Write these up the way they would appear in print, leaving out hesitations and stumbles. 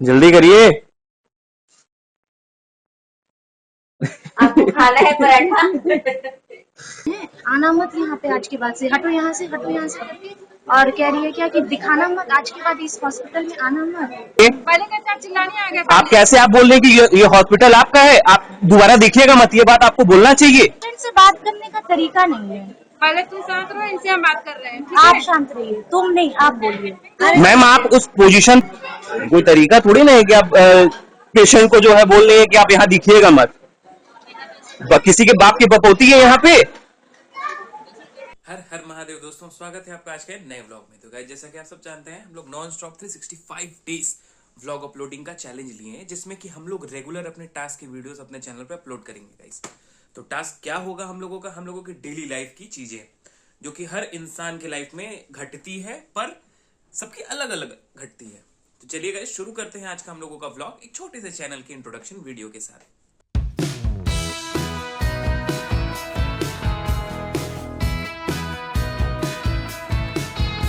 जल्दी करिए। आपको खाना है पराठा? आना मत यहाँ पे आज के बाद से, हटो यहाँ से, हटो यहाँ से करके। और कह रही है क्या कि दिखाना मत, आज के बाद इस हॉस्पिटल में आना मत। पहले कैसे चिल्लाने आ गए? आप कैसे आप बोल रहे हैं कि ये हॉस्पिटल आपका है? आप दोबारा देखिएगा मत, ये बात आपको बोलना चाहिए। इनसे बात करने का तरीका नहीं है। पहले तुम शांत रहो, इनसे हम बात कर रहे हैं, ठीक आप है? शांत रहिए, तुम नहीं, आप बोलिए। मैम आप उस पोजीशन, कोई तरीका थोड़ी ना है कि आप पेशेंट को जो है बोल रहे हैं कि आप यहाँ दिखिएगा मत। किसी के बाप की बपौती है यहाँ पे। हर हर महादेव दोस्तों, स्वागत है आपका आज के नए व्लॉग में। तो गाइस, जैसा कि आप सब जानते हैं, हम लोग non stop 365 days vlog uploading का चैलेंज लिए हैं, जिसमें कि हम लोग रेगुलर अपने टास्क की वीडियोस अपने चैनल पे अपलोड करेंगे गाइस। तो टास्क क्या होगा हम लोगों का? हम लोगों की डेली लाइफ की चीजें जो कि हर इंसान के लाइफ में घटती है, पर सबकी अलग अलग घटती है। तो चलिए गाइस, शुरू करते हैं आज का हम लोगों का व्लॉग एक छोटे से चैनल की इंट्रोडक्शन वीडियो के साथ।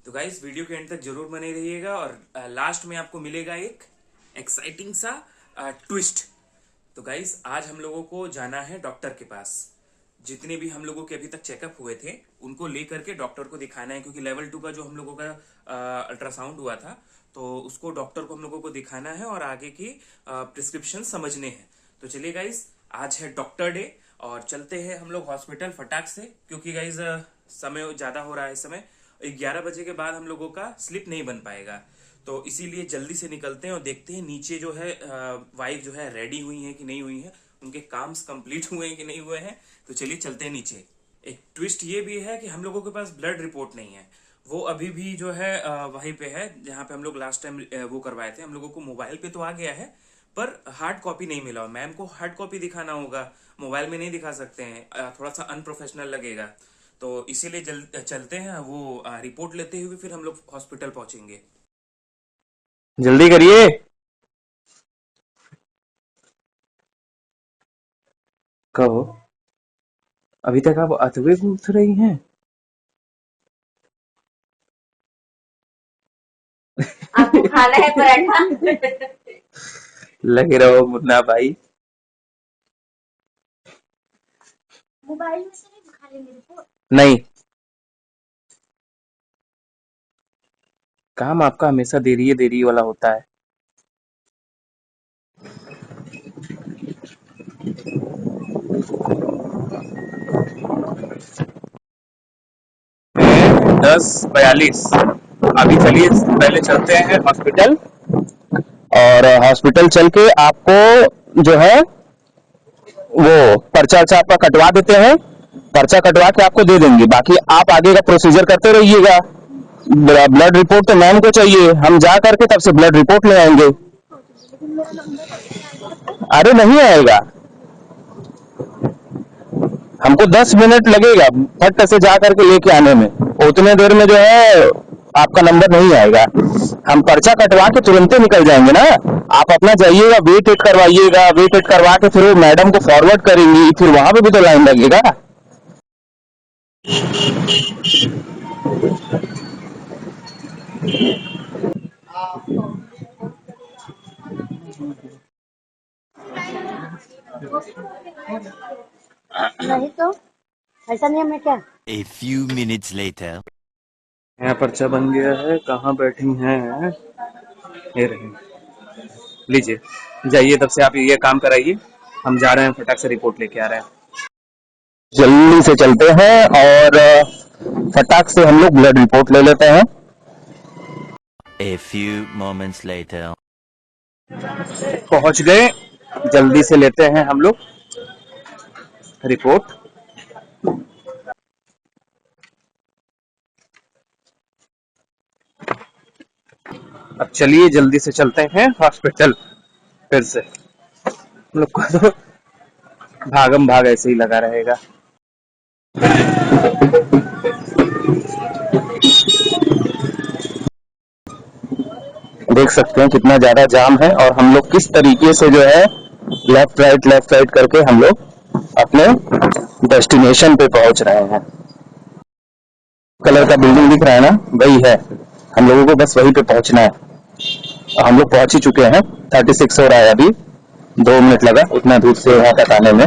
तो गाइस, वीडियो के एंड तक जरूर बने रहिएगा और लास्ट में आपको मिलेगा एक एक्साइटिंग सा ट्विस्ट। तो गाइस, आज हम लोगों को जाना है डॉक्टर के पास। जितने भी हम लोगों के अभी तक चेकअप हुए थे उनको लेकर के डॉक्टर को दिखाना है, क्योंकि लेवल 2 का जो हम लोगों का अल्ट्रासाउंड हुआ था, तो उसको डॉक्टर को हम लोगों को दिखाना है और आगे की प्रिस्क्रिप्शन समझने हैं। तो चलिए गाइस, आज है डॉक्टर डे और चलते हैं हम लोग हॉस्पिटल फटाक से, क्योंकि गाइस समय ज्यादा हो रहा है। इस समय 11 बजे के बाद हम लोगों का स्लिप नहीं बन पाएगा, तो इसीलिए जल्दी से निकलते हैं और देखते हैं नीचे जो है वाइफ जो है रेडी हुई है कि नहीं हुई है, उनके काम्स कंप्लीट हुए हैं कि नहीं हुए हैं। तो चलिए चलते हैं नीचे। एक ट्विस्ट ये भी है कि हम लोगों के पास ब्लड रिपोर्ट नहीं है, वो अभी भी जो है वहीं पे है जहाँ पे हम लोग लास्ट टाइम वो करवाए थे। हम लोगों को मोबाइल पे तो आ गया है, पर हार्ड कॉपी नहीं मिला। मैम को हार्ड कॉपी दिखाना होगा, मोबाइल में नहीं दिखा सकते हैं, थोड़ा सा अनप्रोफेशनल लगेगा। तो इसीलिए चलते हैं, वो रिपोर्ट लेते हुए फिर हम लोग हॉस्पिटल पहुंचेंगे। जल्दी करिए। कहो, अभी तक आप अथवे घूम रही हैं? आपको खाना है पराठा? लगे रहो मुन्ना भाई। मोबाइल में से नहीं दिखा लेंगे रिपोर्ट? नहीं, काम आपका हमेशा देरी वाला होता है। है 10:42। अभी चलिए पहले चलते हैं हॉस्पिटल, और हॉस्पिटल चल के आपको जो है वो पर्चा वर्चा आपका कटवा देते हैं। पर्चा कटवा के आपको दे देंगे, बाकी आप आगे का प्रोसीजर करते रहिएगा। ब्लड रिपोर्ट तो मैम को चाहिए, हम जा करके तब से ब्लड रिपोर्ट ले आएंगे। अरे नहीं आएगा, हमको 10 मिनट लगेगा फट से जा करके लेके आने में। उतने देर में जो है आपका नंबर नहीं आएगा। हम पर्चा कटवा के तुरंत निकल जाएंगे ना। आप अपना जाइएगा, वेट करवाइएगा, वेट करवा के फिर वो मैडम को फॉरवर्ड करेंगी, फिर वहां पे भी तो लाइन लगेगा। नहीं तो ऐसा नियम है क्या? A few minutes later. यहाँ पर्चा बन गया है, कहाँ बैठी हैं? ये रहे, लीजिए, जाइए तब से आप ये काम कराइए। हम जा रहे हैं, फटाक से रिपोर्ट लेके आ रहे हैं। जल्दी से चलते हैं और फटाक से हम लोग ब्लड रिपोर्ट ले लेते हैं। A few moments later. पहुंच गए, जल्दी से लेते हैं हम लोग रिपोर्ट। अब चलिए जल्दी से चलते हैं हॉस्पिटल। फिर से हम लोग को तो भागम भाग ऐसे ही लगा रहेगा। देख सकते हैं कितना ज्यादा जाम है, और हम लोग किस तरीके से जो है लेफ्ट राइट करके हम लोग अपने डेस्टिनेशन पे पहुंच रहे हैं। कलर का बिल्डिंग दिख रहा है ना, वही है, हम लोगों को बस वहीं पे पहुंचना है। हम लोग पहुंच ही चुके हैं। 36 हो रहा है अभी, 2 मिनट लगा उतना दूर से यहाँ तक आने में।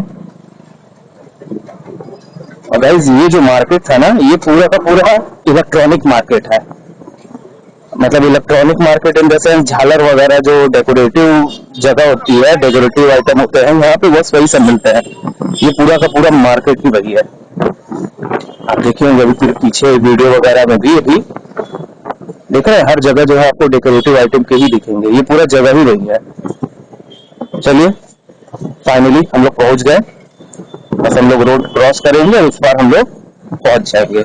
और गाइस ये जो मार्केट था ना, ये पूरा का पूरा इलेक्ट्रॉनिक मार्केट है। मतलब electronic market in the sense झालर वगैरह जो डेकोरेटिव जगह होती है, डेकोरेटिव आइटम होते हैं, यहाँ पे बस वही सब मिलते हैं। ये पूरा का पूरा मार्केट ही वही है। आप देखिए अभी फिर पीछे वीडियो वगैरह में भी अभी देख रहे हैं, हर जगह जो है आपको डेकोरेटिव आइटम के ही दिखेंगे। ये पूरा जगह ही वही है। चलिए फाइनली हम लोग पहुंच गए। बस हम लोग रोड क्रॉस करेंगे, उस पार हम लोग पहुंच जाएंगे।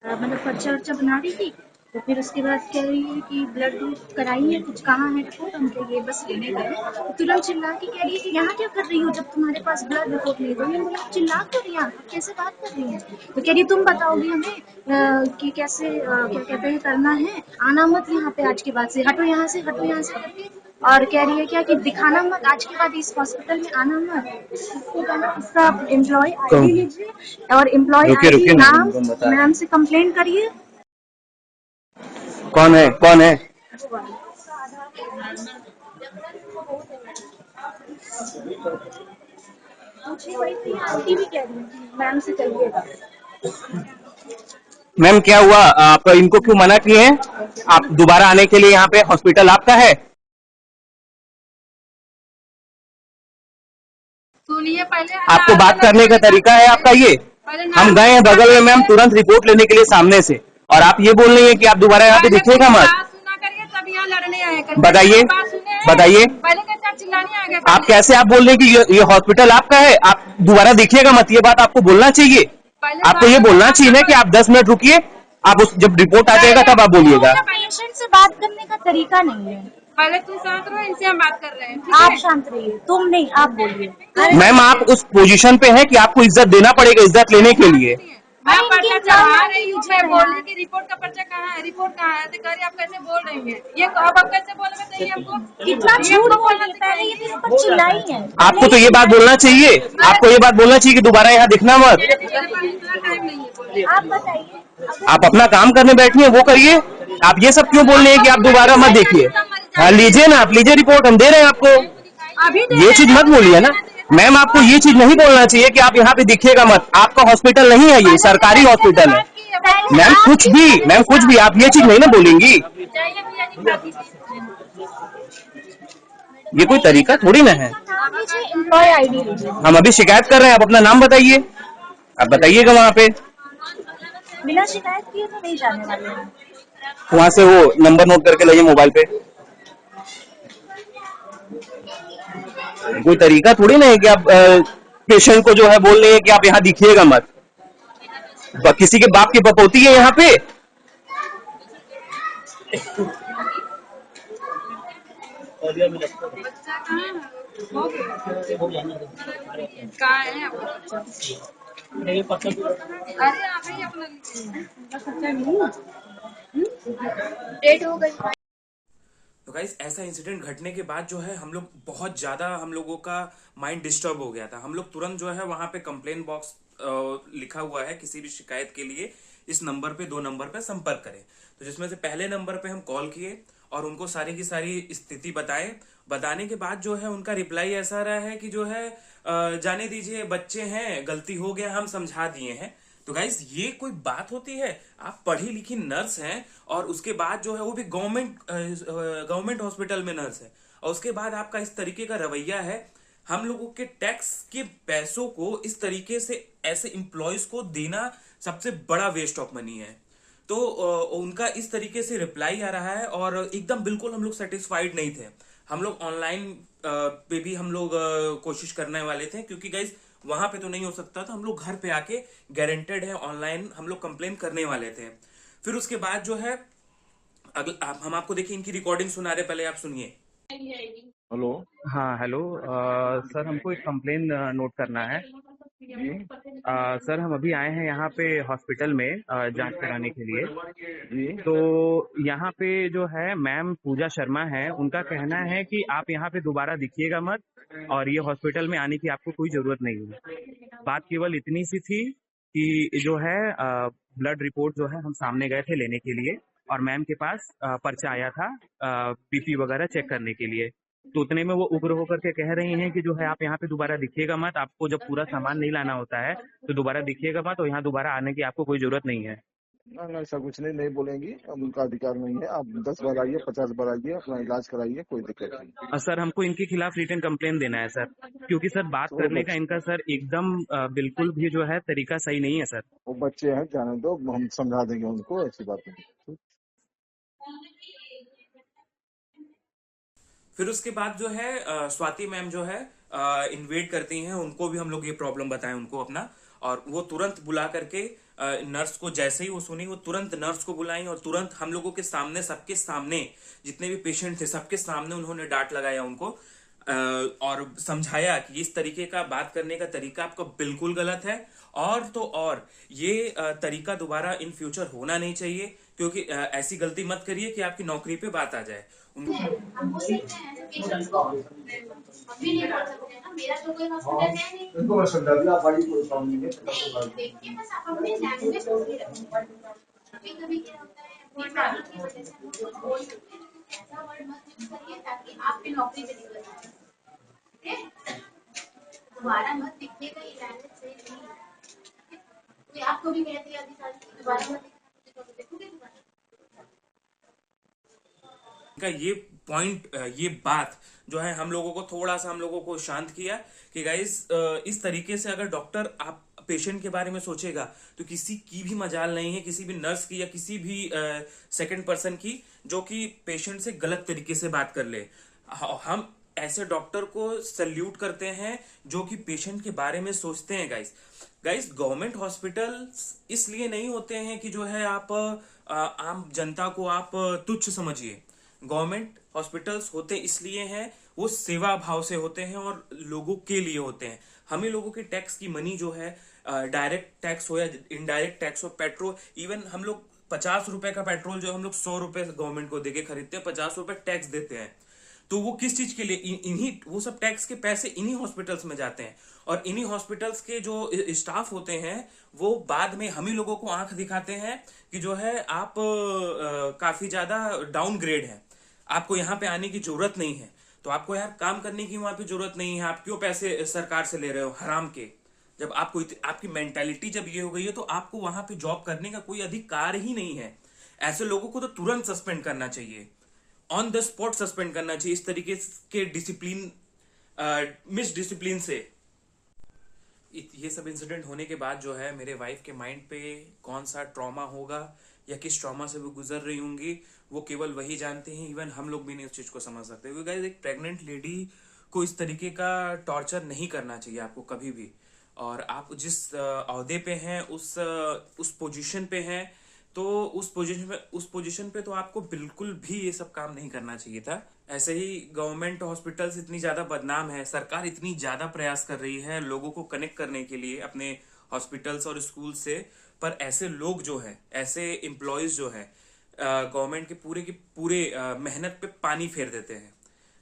मतलब पर्चा वर्चा बना रही थी, तो फिर उसके बाद कह रही है कि ब्लड कराई है, कुछ कहाँ है रिपोर्ट, हम कह ये बस लेने गए। तो तुरंत चिल्ला के कह रही है कि यहाँ क्या कर रही हो जब तुम्हारे पास ब्लड रिपोर्ट नहीं गई। बोला चिल्ला क्यों रही है, आप कैसे बात कर रही हैं। तो कह रही तुम बताओगी हमें कि कैसे क्या कहते हैं करना है, आना मत यहाँ पे आज के बाद से, हटो यहाँ से, हटो यहाँ से करके। और कह रही है क्या कि दिखाना मत, आज के बाद इस हॉस्पिटल में आना मत। इसको कहना उसका एम्प्लॉय आईडी लीजिए और एम्प्लॉय आईडी नाम मैम से कंप्लेंट करिए। कौन है कौन है? आंटी भी कह रही है मैम से कहिएगा। मैम क्या हुआ? आप इनको क्यों मना किए हैं? आप दोबारा आने के लिए, यहाँ पे हॉस्पिटल आपका है। सुनिए पहले आपको बात करने का तरीका है आपका ये। हम गए हैं बगल में मैम तुरंत रिपोर्ट लेने के लिए सामने से, और आप ये बोल रही हैं कि आप दोबारा यहाँ पे दिखिएगा मत। सुना करिए तब यहाँ लड़ने आए करके। बताइए बताइए, पहले कैसे आप चिल्लाने आ गए। आप कैसे आप बोल रहे हैं कि ये हॉस्पिटल आपका है, आप दोबारा देखिएगा मत। ये बात आपको बोलना चाहिए। आपको ये बोलना चाहिए ना कि आप 10 मिनट रुकिए, आप उस जब रिपोर्ट आ जाएगा तब आप बोलिएगा। पेशेंट से बात करने का तरीका नहीं है। पहले तू शांत रहो, इनसे हम बात कर रहे हैं। आप शांत रहिए, तुम नहीं, आप बोलिए। मैम आप उस पोजीशन पे हैं कि आपको इज्जत देना पड़ेगा, इज्जत लेने के लिए। मैं पर्चा चढ़ा रही हूँ, मैं बोल रही कि रिपोर्ट का पर्चा कहाँ है, रिपोर्ट कहाँ है, तो कह रही आप कैसे बोल रही हैं। ये अब आप कैसे बोल बताइए हमको। कितना झूठ बोलना पहले ये मेरे ऊपर चिल्लाई है। आपको तो ये बात बोलना चाहिए, आपको ये बात बोलना चाहिए कि दोबारा यहाँ दिखना मत। इतना टाइम नहीं है। आप बताइए। आप अपना काम करने बैठी हैं वो करिए। आप ये सब क्यों बोल रहे हैं कि आप दोबारा मत देखिए। हाँ लीजिए ना, आप लीजिए रिपोर्ट, हम दे रहे हैं आपको। अभी ये चीज मत बोलिए ना मैम, आपको ये चीज नहीं बोलना चाहिए कि आप यहाँ पे दिखिएगा मत। आपका हॉस्पिटल नहीं है, ये सरकारी हॉस्पिटल है। मैम कुछ भी आप ये चीज नहीं ना बोलेंगी। ये कोई तरीका थोड़ी ना है। नाम लीजिए, एम्प्लॉय आईडी लीजिए। हम अभी शिकायत कर रहे हैं, आप अपना नाम बताइए। आप बताइएगा वहाँ पे, बिना शिकायत किए तो नहीं जाने वाले हैं। वहाँ से वो नंबर नोट करके लाइए मोबाइल पे। कोई तरीका थोड़ी ना है कि आप पेशेंट को जो है बोल रहे हैं कि आप यहाँ दिखिएगा मत। किसी के बाप की पपौती है यहाँ पे। कहाँ है आपका? अरे आप ही अपना डेट हो गई। तो गाइस ऐसा इंसिडेंट घटने के बाद जो है हम लोग बहुत ज्यादा, हम लोगों का माइंड डिस्टर्ब हो गया था। हम लोग तुरंत जो है वहां पे कंप्लेन बॉक्स लिखा हुआ है, किसी भी शिकायत के लिए इस नंबर पे 2 नंबर पे संपर्क करें। तो जिसमें से पहले नंबर पे हम कॉल किए और उनको सारी की सारी स्थिति बताने के बाद जो है उनका रिप्लाई ऐसा रहा है कि जो है जाने दीजिए, बच्चे हैं, गलती हो गया, हम समझा दिए हैं। तो गाइस ये कोई बात होती है? आप पढ़ी लिखी नर्स हैं और उसके बाद जो है वो भी गवर्नमेंट हॉस्पिटल में नर्स है, और उसके बाद आपका इस तरीके का रवैया है। हम लोगों के टैक्स के पैसों को इस तरीके से ऐसे एम्प्लॉयज को देना सबसे बड़ा वेस्ट ऑफ मनी है। तो उनका इस तरीके से रिप्लाई आ रहा है और एकदम बिल्कुल हम लोग सेटिस्फाइड नहीं थे। हम लोग ऑनलाइन पे भी हम लोग कोशिश करने वाले थे, क्योंकि गाइज वहां पे तो नहीं हो सकता, तो हम लोग घर पे आके गारंटेड है ऑनलाइन हम लोग कंप्लेन करने वाले थे। फिर उसके बाद जो है हम आपको देखिए इनकी रिकॉर्डिंग सुना रहे, पहले आप सुनिए। हेलो। हाँ हेलो सर, हमको एक कंप्लेन नोट करना है। सर हम अभी आए हैं यहाँ पे हॉस्पिटल में जांच कराने के लिए। जी। तो यहाँ पे जो है मैम पूजा शर्मा है, उनका कहना है कि आप यहाँ पे दोबारा दिखिएगा मत और ये हॉस्पिटल में आने की आपको कोई जरूरत नहीं है। बात केवल इतनी सी थी कि जो है ब्लड रिपोर्ट जो है हम सामने गए थे लेने के लिए, और मैम के पास पर्चा आया था बीपी वगैरह चेक करने के लिए। तो उतने में वो उग्र होकर के कह रही हैं कि जो है आप यहाँ पे दोबारा दिखिएगा मत, आपको जब पूरा सामान नहीं लाना होता है तो दोबारा दिखिएगा मत, और यहाँ दोबारा आने की आपको कोई जरूरत नहीं है। ना ऐसा कुछ नहीं बोलेंगी, अब उनका अधिकार नहीं है। आप 10 बार आइए, 50 बार आइए, अपना इलाज कराइए, कोई दिक्कत नहीं। सर हमको इनके खिलाफ रिटन कंप्लेन देना है सर, क्योंकि सर बात तो करने का इनका सर एकदम बिल्कुल भी जो है तरीका सही नहीं है सर। वो बच्चे हैं, जाने दो, हम समझा देंगे उनको, ऐसी बात नहीं। फिर उसके बाद जो है स्वाति मैम जो है इन्वेट करती हैं, उनको भी हम लोग ये प्रॉब्लम बताएं उनको अपना, और वो तुरंत बुला करके नर्स को, जैसे ही वो सुनी वो तुरंत नर्स को बुलाई और तुरंत हम लोगों के सामने, सबके सामने, जितने भी पेशेंट थे सबके सामने उन्होंने डांट लगाया उनको और समझाया कि इस तरीके का बात करने का तरीका आपका बिल्कुल गलत है, और तो और ये तरीका दोबारा इन फ्यूचर होना नहीं चाहिए, क्योंकि ऐसी गलती मत करिए कि आपकी नौकरी पे बात आ जाए। हम बोल सकते हैं ऐसे पेशेंट्स को, हम भी नहीं बोल सकते हैं ना, मेरा तो कोई हॉस्पिटल है नहीं। उनको मैं समझा दिया, बड़ी कोई प्रॉब्लम नहीं नहीं, देखिए बस आप अपने लैंग्वेज को भी रखिए। कभी क्या होता है, अपनी प्रॉब्लम की वजह से हम कुछ बोल सकते हैं, ऐसा वर्ड मत यूज करिए ताकि आपकी नौकरी से निकल जाए। ठीक है, दोबारा मत दिखिएगा, ये लैंग्वेज सही नहीं है। कोई आपको भी कहती है अभी सारी दोबारा मत दिखना, देखोगे दोबारा का ये पॉइंट, ये बात जो है हम लोगों को थोड़ा सा, हम लोगों को शांत किया कि गाइस इस तरीके से अगर डॉक्टर आप पेशेंट के बारे में सोचेगा तो किसी की भी मजाल नहीं है, किसी भी नर्स की या किसी भी सेकंड पर्सन की जो कि पेशेंट से गलत तरीके से बात कर ले। हम ऐसे डॉक्टर को सल्यूट करते हैं जो कि पेशेंट के बारे में सोचते हैं। गाइस गवर्नमेंट हॉस्पिटल इसलिए नहीं होते हैं कि जो है आप आम जनता को आप तुच्छ समझिए। गवर्नमेंट हॉस्पिटल्स होते इसलिए हैं, वो सेवा भाव से होते हैं और लोगों के लिए होते हैं। हमें लोगों के टैक्स की मनी जो है, डायरेक्ट टैक्स हो या इनडायरेक्ट टैक्स हो, पेट्रोल, इवन हम लोग 50 रुपए का पेट्रोल जो हम लोग 100 रुपए गवर्नमेंट को देके खरीदते हैं, 50 रुपए टैक्स देते हैं। तो वो किस चीज के लिए? इन्हीं, वो सब टैक्स के पैसे इन्हीं हॉस्पिटल्स में जाते हैं, और इन्हीं हॉस्पिटल्स के जो स्टाफ होते हैं वो बाद में हम ही लोगों को आंख दिखाते हैं कि जो है आप काफी ज्यादा डाउनग्रेड है, आपको यहाँ पे आने की जरूरत नहीं है, तो आपको यार काम करने की वहां पे जरूरत नहीं है, आप क्यों पैसे सरकार से ले रहे हो हराम के? जब आपको आपकी मेंटालिटी जब ये हो गई है तो आपको वहां पे जॉब करने का कोई अधिकार ही नहीं है। ऐसे लोगों को तो तुरंत सस्पेंड करना चाहिए, ऑन द स्पॉट सस्पेंड करना चाहिए, इस तरीके के डिसिप्लिन, मिस डिसिप्लिन से। ये सब इंसिडेंट होने के बाद जो है मेरे वाइफ के माइंड पे कौन सा ट्रॉमा होगा या किस ट्रॉमा से वो गुजर रही होंगी, वो केवल वही जानते हैं, इवन हम लोग भी नहीं उस चीज को समझ सकते। क्योंकि गाइस एक प्रेग्नेंट लेडी को इस तरीके का टॉर्चर नहीं करना चाहिए आपको कभी भी, और आप जिस ओहदे पे हैं, उस पोजीशन पे हैं, तो उस पोजीशन पे तो आपको बिल्कुल भी ये सब काम नहीं करना चाहिए था। ऐसे ही गवर्नमेंट हॉस्पिटल्स इतनी ज्यादा बदनाम है, सरकार इतनी ज्यादा प्रयास कर रही है लोगों को कनेक्ट करने के लिए अपने हॉस्पिटल्स और स्कूल से, पर ऐसे लोग जो है, ऐसे एम्प्लॉयज जो है गवर्नमेंट के पूरे मेहनत पे पानी फेर देते हैं।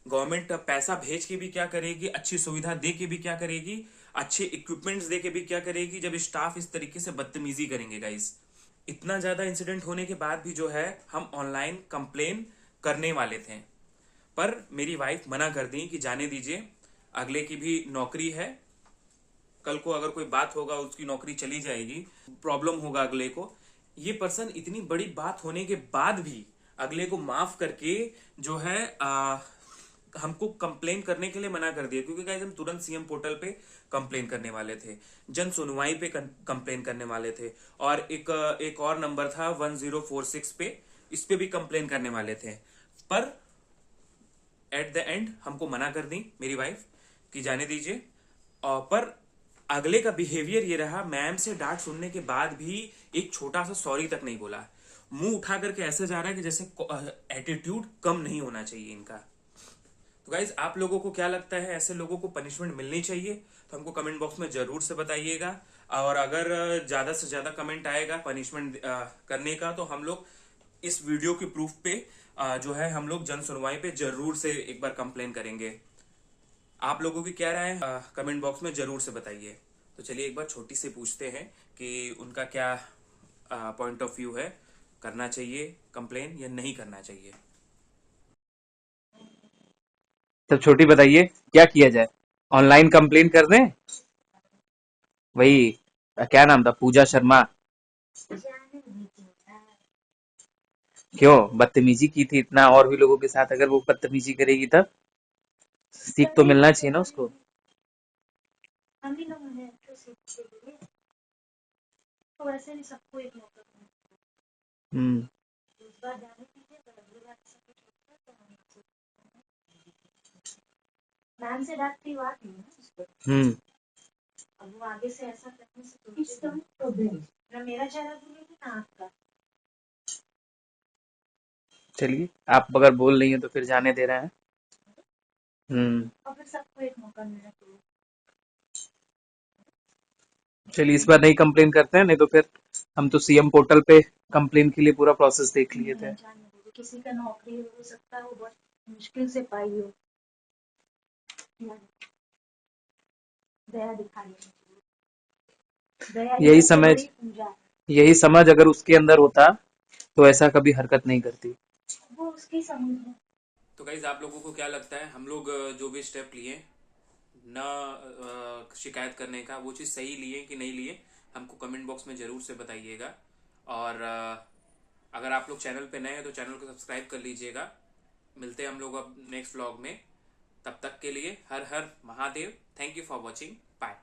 गवर्नमेंट पैसा भेज के भी क्या करेगी, अच्छी सुविधा दे के भी क्या करेगी, अच्छे इक्विपमेंट्स दे के भी क्या करेगी, जब स्टाफ इस तरीके से बदतमीजी करेंगे। गाइस इतना ज्यादा इंसिडेंट होने के बाद भी जो है हम ऑनलाइन कंप्लेन करने वाले थे, पर मेरी वाइफ मना कर दी कि जाने दीजिए, अगले की भी नौकरी है, कल को अगर कोई बात होगा उसकी नौकरी चली जाएगी, प्रॉब्लम होगा अगले को। ये पर्सन इतनी बड़ी बात होने के बाद भी अगले को माफ करके जो है हमको कंप्लेन करने के लिए मना कर दिया, क्योंकि गाइस हम तुरंत सीएम पोर्टल पे कंप्लेन करने वाले थे, जन सुनवाई पे कंप्लेन करने वाले थे, और एक और नंबर था 1046 पे, इस पे भी कंप्लेन करने वाले थे, पर एट द एंड हमको मना कर दी मेरी वाइफ कि जाने दीजिए। और पर अगले का बिहेवियर ये रहा, मैम से डांट सुनने के बाद भी एक छोटा सा सॉरी तक नहीं बोला, मुंह उठा करके ऐसे जा रहा है कि जैसे एटीट्यूड कम नहीं होना चाहिए इनका। तो गाइज आप लोगों को क्या लगता है, ऐसे लोगों को पनिशमेंट मिलनी चाहिए? तो हमको कमेंट बॉक्स में जरूर से बताइएगा, और अगर ज्यादा से ज्यादा कमेंट आएगा पनिशमेंट करने का तो हम लोग इस वीडियो के प्रूफ पे जो है हम लोग जन सुनवाई पे जरूर से एक बार कंप्लेन करेंगे। आप लोगों की क्या राय है कमेंट बॉक्स में जरूर से बताइए। तो चलिए एक बार छोटी से पूछते हैं कि उनका क्या पॉइंट ऑफ व्यू है करना चाहिए कंप्लेन या नहीं करना चाहिए। तब छोटी बताइए क्या किया जाए, ऑनलाइन कंप्लेन कर दें? वही क्या नाम था, पूजा शर्मा, क्यों बदतमीजी की थी इतना, और भी लोगों के साथ अगर वो बदतमीजी करेगी तब सीख तो मिलना चाहिए ना उसको। हम ही लोग हैं तो सीखते हैं, तो वैसे भी सबको एक मौका मिलता हम्म है। इस बार जाने दीजिए, पर अगली बार ऐसा कुछ होता है तो हम मैम से डांट की बात नहीं है उसको। अब वो आगे से ऐसा करने से तो ना मेरा चेहरा भूलेगी ना आपका। चलिए आप अगर बोल रही हैं तो फिर जाने दे रहे हैं। और फिर सबको एक मौका मिलना चाहिए। चलिए इस बार नहीं कंप्लेन करते हैं, नहीं तो फिर हम तो सीएम पोर्टल पे कंप्लेन के लिए पूरा प्रोसेस देख लिए थे। जाने दीजिए, किसी का नौकरी हो सकता है वो बहुत मुश्किल से पाई हो, दया दिखानी चाहिए। दया यही सबसे समझ बड़ी पूजा है। यही समझ अगर उसके अंदर होता तो ऐसा कभी हरकत नहीं करती। वो उसकी समझ है। तो गाइज आप लोगों को क्या लगता है, हम लोग जो भी स्टेप लिए न शिकायत करने का, वो चीज़ सही लिए कि नहीं लिए, हमको कमेंट बॉक्स में ज़रूर से बताइएगा। और अगर आप लोग चैनल पे नए हैं तो चैनल को सब्सक्राइब कर लीजिएगा। मिलते हैं हम लोग अब नेक्स्ट व्लॉग में, तब तक के लिए हर हर Mahadev. Thank you for watching, bye.